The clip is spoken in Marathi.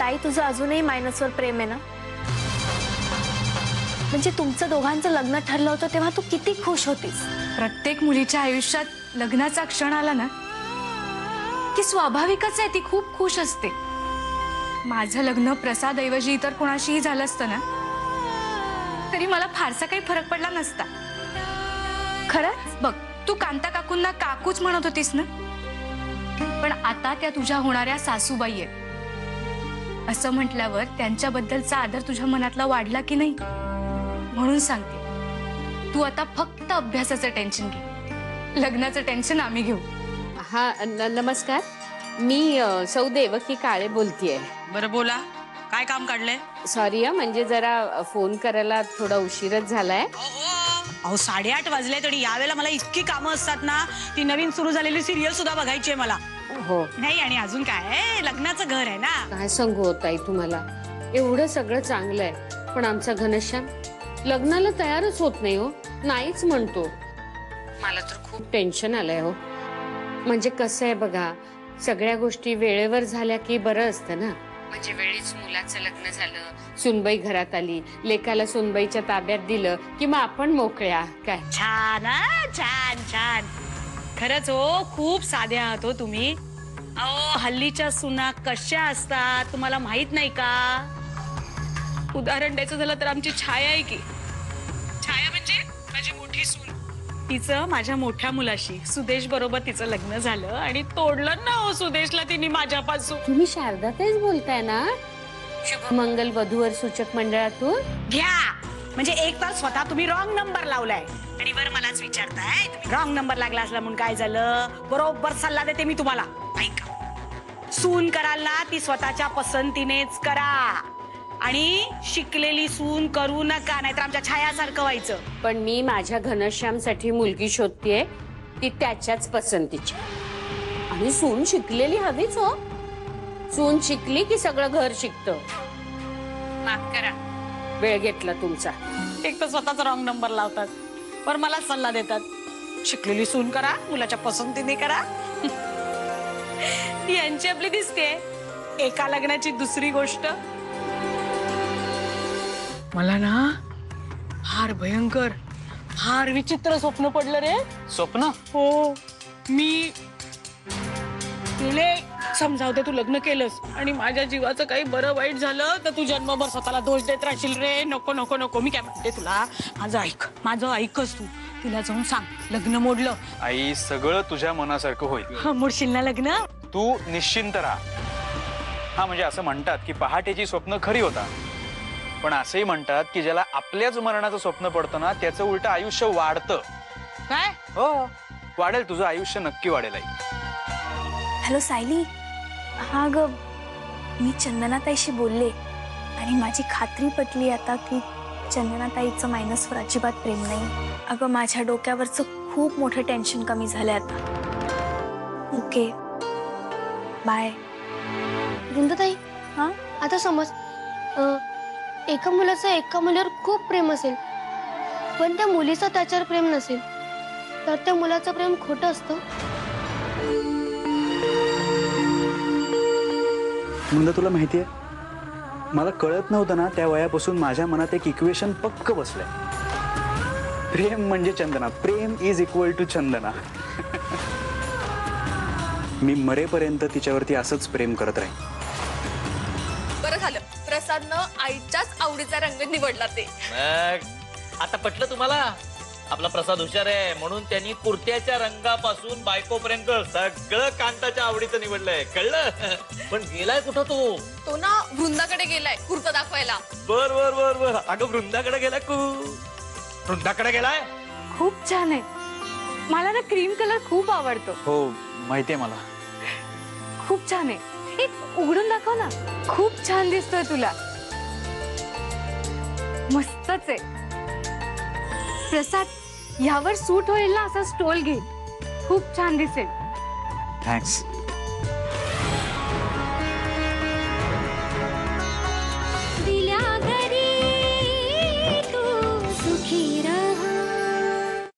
ताई तुझं अजूनही मायनसवर प्रेम आहे ना? म्हणजे तुमचं दोघांचं लग्न ठरलं होतं तेव्हा तू किती खुश होतीस. प्रत्येक मुलीच्या आयुष्यात लग्नाचा क्षण आला ना की स्वाभाविकच आहे ती खूप खुश असते. माझं लग्न प्रसाद ऐवजी इतर कोणाशीही झालं असतं ना तरी मला फारसा काही फरक पडला नसता. खरंच? बघ, तू कांता काकूंना काकूच म्हणत होतीस ना, पण आता त्या तुझ्या होणाऱ्या सासूबाई आहेत. असं म्हटल्यावर त्यांच्याबद्दलचा आदर तुझ्या मनातला वाढला की नाही म्हणून सांगते. तू आता फक्त अभ्यासाचं टेन्शन घे, लग्नाचं टेन्शन आम्ही घेऊ. हा नमस्कार, मी सौ देवकी काळे बोलतीये. बरं बोला, काय काम काढलंय? सॉरी म्हणजे जरा फोन करायला थोडा उशीरच झालाय. अहो 8:30 वाजले तरी यावेळेला मला इतकी कामं असतात ना. ती नवीन सुरू झालेली सिरियल सुद्धा बघायची आहे मला. हो नाही, आणि अजून काय, लग्नाचं घर आहे ना. काय सांगू ताई तुम्हाला, एवढं सगळं चांगलं आहे पण आमचा घनश्याम लग्नाला तयारच होत नाही हो, नाहीच म्हणतो. मला तर खूप टेन्शन आलंय हो. म्हणजे कसं आहे बघा, सगळ्या गोष्टी वेळेवर झाल्या की बरं असतं ना. म्हणजे वेळीच मुलाचं लग्न झालं, सुनबाई घरात आली, लेकाला सुनबाईच्या ताब्यात दिलं की मग आपण मोकळ्या. काय छान छान छान. खरंच हो, खूप साध्या आहात हो तुम्ही. अहो हल्लीच्या सुना कशा असतात तुम्हाला माहित नाही का? उदाहरण द्यायचं झालं तर आमची छाया आहे की. छाया म्हणजे माझी मोठी सून. तिचं माझ्या मोठ्या मुलाशी सुदेश बरोबर तिचं लग्न झालं आणि तोडलं ना हो सुदेशला तिने माझ्यापासून. तुम्ही शारदाताईच बोलताय ना, शुभमंगल वधूवर सूचक मंडळातून? घ्या, म्हणजे एक तर स्वतः तुम्ही रॉंग नंबर लावलाय आणि वर मलाच विचारताय रॉंग नंबर लागला असला म्हणून काय झालं. बरोबर सल्ला देते मी तुम्हाला, ऐका. सून कराल ना ती स्वतःच्या पसंतीनेच करा आणि शिकलेली सून करू नका, नाहीतर आमच्या छायासारखं व्हायचं. पण मी माझ्या घनश्यामसाठी मुलगी शोधतेय, ती त्याच्याच पसंतीची. आणि सून शिकलेली हवीच हो. सून शिकली की सगळं घर शिकतं. माफ करा, वेळ घेतला तुमचा. एक तर स्वतःच रॉंग नंबर लावतात, पण मला सल्ला देतात शिकलेली सून करा, मुलाच्या पसंतीने करा. यांची आपली दिसते एका लग्नाची दुसरी गोष्ट. मला ना फार भयंकर, फार विचित्र स्वप्न पडलं रे. स्वप्न? हो, मी तुले समजावते, तू लग्न केलंस आणि माझ्या जीवाचं काही बरं वाईट झालं तर तू जन्मभर स्वतःला दोष देत राहशील रे. नको नको नको. मी काय म्हणते तुला, माझं ऐकच तू. तिला जाऊन सांग लग्न मोडलं. आई, सगळं तुझ्या मनासारखं होईल. मोडशील ना लग्न? तू निश्चिंत राहा. हा, म्हणजे असं म्हणतात की पहाटेची स्वप्न खरी होता, पण असंही म्हणतात की ज्याला आपल्याच मरणाचं स्वप्न पडतं ना त्याचं उलट आयुष्य वाढतं. काय? हो, वाढेल, तुझं आयुष्य नक्की वाढेल आई. हॅलो सायली. हा ग, मी चंदनाताईशी बोलले आणि माझी खात्री पटली आता की चंदनाताईचं मायनसवर अजिबात प्रेम नाही. अगं माझ्या डोक्यावरचं खूप मोठं टेन्शन कमी झालंय आता. Okay, bye. वृंदाताई, हा, आता समज एका मुलाचं एका मुलीवर खूप प्रेम असेल पण त्या मुलीचं त्याच्यावर प्रेम नसेल तर त्या मुलाचं प्रेम खोटं असतं. म्हणजे तुला माहितीये, मला कळत नव्हतं ना त्या वयापासून माझ्या मनात एक इक्वेशन पक्क बसलंय. प्रेम म्हणजे चंदना, प्रेम इज इक्वल टू चंदना. मी मरेपर्यंत तिच्यावरती असंच प्रेम करत राहीन. बरं झालं प्रसादनं आईच्याच आवडीचा रंग निवडला ते. आता पटलं तुम्हाला? आपला प्रसाद हुशार आहे म्हणून त्यांनी कुर्त्याच्या रंगापासून बायकोपर्यंत सगळं कांताच्या आवडीचं निवडलंय, कळलं? पण गेलाय कुठं तो? तो ना वृंदाकडे गेलाय कुर्ता दाखवायला. बर बर बर बर. अगं वृंदाकडे गेलाय वृंदाकडे गेलाय? खूप छान आहे. मला ना क्रीम कलर खूप आवडतो. हो माहितीये मला. खूप छान आहे. एक उघडून दाखव ना. खूप छान दिसतोय तुला. मस्तच आहे. प्रसाद, यावर सूट होईल ना असा स्टोल घे, खूप छान दिसेल. थँक्स.